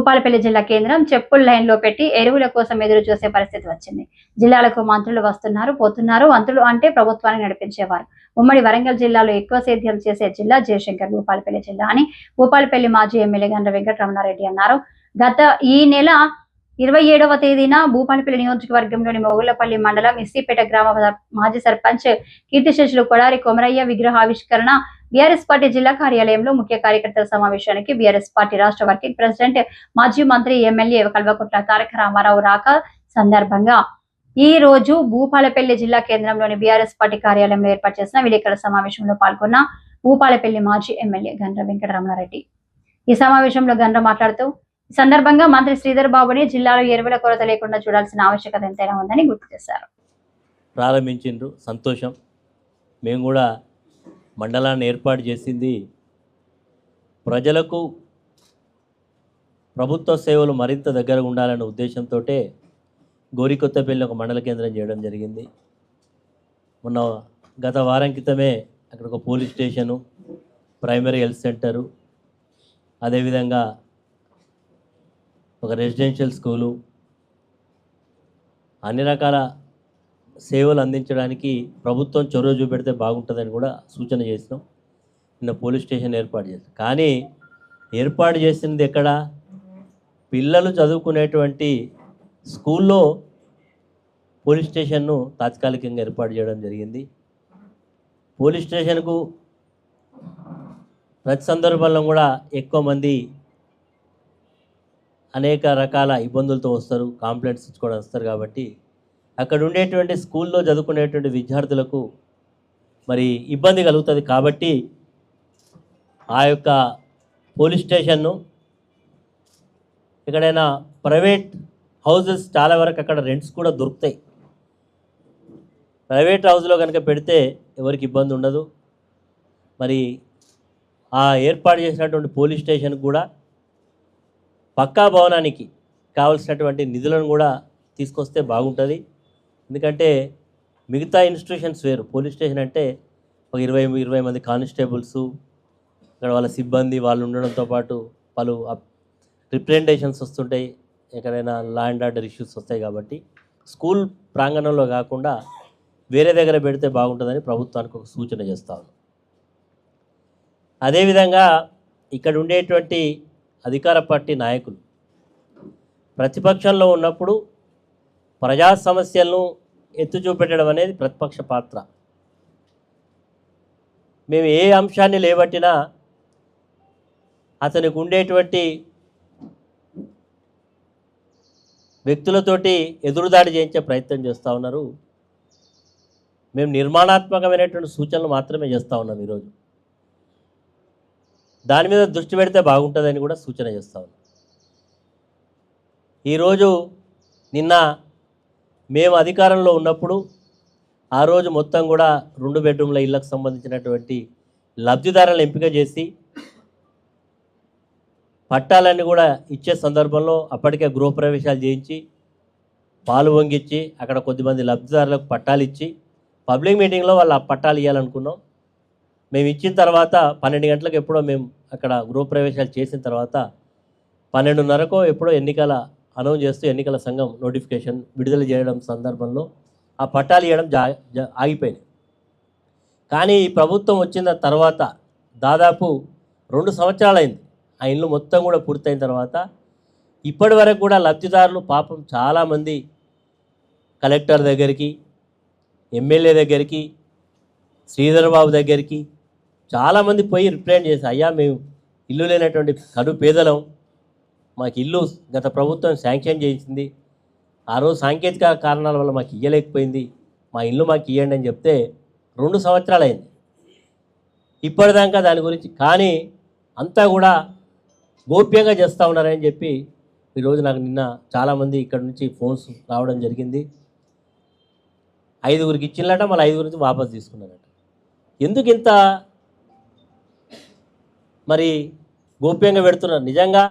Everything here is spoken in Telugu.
భూపాలపల్లి జిల్లా కేంద్రం చెప్పుల లైన్లో పెట్టి ఎరువుల కోసం ఎదురు చూసే పరిస్థితి వచ్చింది. జిల్లాలకు మంత్రులు వస్తున్నారు, పోతున్నారు. మంత్రులు అంటే ప్రభుత్వాన్ని నడిపించేవారు. ఉమ్మడి వరంగల్ జిల్లాలో ఎక్కువ సేద్యం చేసే జిల్లా జయశంకర్ భూపాలపల్లి జిల్లా అని భూపాలపల్లి మాజీ ఎమ్మెల్యే గండ్ర వెంకటరమణారెడ్డి అన్నారు. ఈ నెల 27వ తేదీన భూపాలపల్లి నియోజకవర్గంలోని మొగుళ్లపల్లి మండలం ఇస్సీపేట గ్రామ మాజీ సర్పంచ్ కీర్తిశేషులు కొడారి కొమరయ్య విగ్రహావిష్కరణ బీఆర్ఎస్ పార్టీ జిల్లా కార్యాలయంలో ముఖ్య కార్యకర్తల సమావేశానికి బీఆర్ఎస్ పార్టీ రాష్ట్ర వర్కింగ్ ప్రెసిడెంట్ మాజీ మంత్రి ఎమ్మెల్యే కల్వకుంట్ల తారక రామారావు రాక సందర్భంగా ఈ రోజు భూపాలపల్లి జిల్లా కేంద్రంలోని బీఆర్ఎస్ పార్టీ కార్యాలయంలో ఏర్పాటు చేసిన విలేకరుల సమావేశంలో పాల్గొన్న భూపాలపల్లి మాజీ ఎమ్మెల్యే గండ్ర వెంకటరమణారెడ్డి. ఈ సమావేశంలో గండ్ర మాట్లాడుతూ ఈ సందర్భంగా మంత్రి శ్రీధర్ బాబుని జిల్లాలో ఎరువుల కొరత లేకుండా చూడాల్సిన ఆవశ్యకత ఎంతైనా ఉందని గుర్తు చేశారు. ప్రారంభించిండ్రు, సంతోషం. మేము కూడా మండలాన్ని ఏర్పాటు చేసింది ప్రజలకు ప్రభుత్వ సేవలు మరింత దగ్గరగా ఉండాలనే ఉద్దేశంతో గోరికొత్తపల్లి ఒక మండల కేంద్రం చేయడం జరిగింది. మొన్న గత వారం క్రితమే అక్కడ ఒక police station, primary health centre, అదేవిధంగా ఒక రెసిడెన్షియల్ స్కూలు, అన్ని రకాల సేవలు అందించడానికి ప్రభుత్వం చొరవ చూపెడితే బాగుంటుందని కూడా సూచన చేసినాం. నిన్న పోలీస్ స్టేషన్ ఏర్పాటు చేస్తాం. కానీ ఏర్పాటు చేసినది ఎక్కడ? పిల్లలు చదువుకునేటువంటి స్కూల్లో పోలీస్ స్టేషన్ను తాత్కాలికంగా ఏర్పాటు చేయడం జరిగింది. పోలీస్ స్టేషన్కు ప్రతి సందర్భంలో కూడా ఎక్కువ మంది అనేక రకాల ఇబ్బందులతో వస్తారు, కంప్లైంట్స్ ఇచ్చుకోవడం వస్తారు. కాబట్టి అక్కడ ఉండేటువంటి స్కూల్లో చదువుకునేటువంటి విద్యార్థులకు మరి ఇబ్బంది కలుగుతుంది. కాబట్టి ఆ యొక్క పోలీస్ స్టేషన్ను ఎక్కడైనా ప్రైవేట్ హౌజెస్ చాలా వరకు అక్కడ రెంట్స్ కూడా దొరుకుతాయి. ప్రైవేట్ హౌస్లో కనుక పెడితే ఎవరికి ఇబ్బంది ఉండదు. మరి ఆ ఏర్పాటు చేసినటువంటి పోలీస్ స్టేషన్ కూడా పక్కా భవనానికి కావలసినటువంటి నిధులను కూడా తీసుకొస్తే బాగుంటుంది. ఎందుకంటే మిగతా ఇన్స్టిట్యూషన్స్ వేరు. పోలీస్ స్టేషన్ అంటే ఒక 20 మంది కానిస్టేబుల్స్, ఇక్కడ వాళ్ళ సిబ్బంది వాళ్ళు ఉండడంతో పాటు పలు రిప్రజెంటేషన్స్ వస్తుంటాయి, ఎక్కడైనా లా అండ్ ఆర్డర్ ఇష్యూస్ వస్తాయి. కాబట్టి స్కూల్ ప్రాంగణంలో కాకుండా వేరే దగ్గర పెడితే బాగుంటుందని ప్రభుత్వానికి ఒక సూచన చేస్తాను. అదేవిధంగా ఇక్కడ ఉండేటువంటి అధికార పార్టీ నాయకులు ప్రతిపక్షంలో ఉన్నప్పుడు ప్రజా సమస్యలను ఎత్తు చూపెట్టడం అనేది ప్రతిపక్ష పాత్ర. మేము ఏ అంశాన్ని లేబట్టినా అతనికి ఉండేటువంటి వ్యక్తులతోటి ఎదురుదాడి చేయించే ప్రయత్నం చేస్తూ ఉన్నారు. మేము నిర్మాణాత్మకమైనటువంటి సూచనలు మాత్రమే చేస్తూ ఉన్నాం. ఈరోజు దాని మీద దృష్టి పెడితే బాగుంటుందని కూడా సూచన చేస్తూ ఉన్నాం. ఈరోజు నిన్న మేము అధికారంలో ఉన్నప్పుడు ఆ రోజు మొత్తం కూడా 2 బెడ్రూమ్ల ఇళ్లకు సంబంధించినటువంటి లబ్ధిదారులను ఎంపిక చేసి పట్టాలన్నీ కూడా ఇచ్చే సందర్భంలో అప్పటికే గృహప్రవేశాలు చేయించి పాలు వంగిచ్చి అక్కడ కొద్దిమంది లబ్ధిదారులకు పట్టాలు ఇచ్చి పబ్లిక్ మీటింగ్లో వాళ్ళు ఆ పట్టాలు ఇవ్వాలనుకున్నాం. మేము ఇచ్చిన తర్వాత 12 గంటలకు ఎప్పుడో మేము అక్కడ గృహప్రవేశాలు చేసిన తర్వాత 12:30కో ఎప్పుడో ఎన్నికల అనౌన్స్ చేస్తూ ఎన్నికల సంఘం నోటిఫికేషన్ విడుదల చేయడం సందర్భంలో ఆ పట్టాలు ఇవ్వడం ఆగిపోయినాయి. కానీ ఈ ప్రభుత్వం వచ్చిన తర్వాత దాదాపు 2 సంవత్సరాలైంది. ఆ ఇల్లు మొత్తం కూడా పూర్తయిన తర్వాత ఇప్పటి వరకు కూడా లబ్ధిదారులు పాపం చాలామంది కలెక్టర్ దగ్గరికి, ఎమ్మెల్యే దగ్గరికి, శ్రీధర్ బాబు దగ్గరికి చాలామంది పోయి రిప్రజెంట్ చేసి, అయ్యా మేము ఇల్లు లేనటువంటి కడు పేదలం, మాకు ఇల్లు గత ప్రభుత్వం శాంక్షన్ చేసింది, ఆ రోజు సాంకేతిక కారణాల వల్ల మాకు ఇవ్వలేకపోయింది, మా ఇల్లు మాకు ఇవ్వండి అని చెప్తే 2 సంవత్సరాలు అయింది ఇప్పటిదాకా దాని గురించి. కానీ అంతా కూడా గోప్యంగా చేస్తూ ఉన్నారని చెప్పి ఈరోజు నాకు నిన్న చాలామంది ఇక్కడ నుంచి ఫోన్స్ రావడం జరిగింది. 5గురికి ఇచ్చినట, మళ్ళీ 5గురికి వాపసు తీసుకున్నారట. ఎందుకు ఇంత మరి గోప్యంగా పెడుతున్నారు? నిజంగా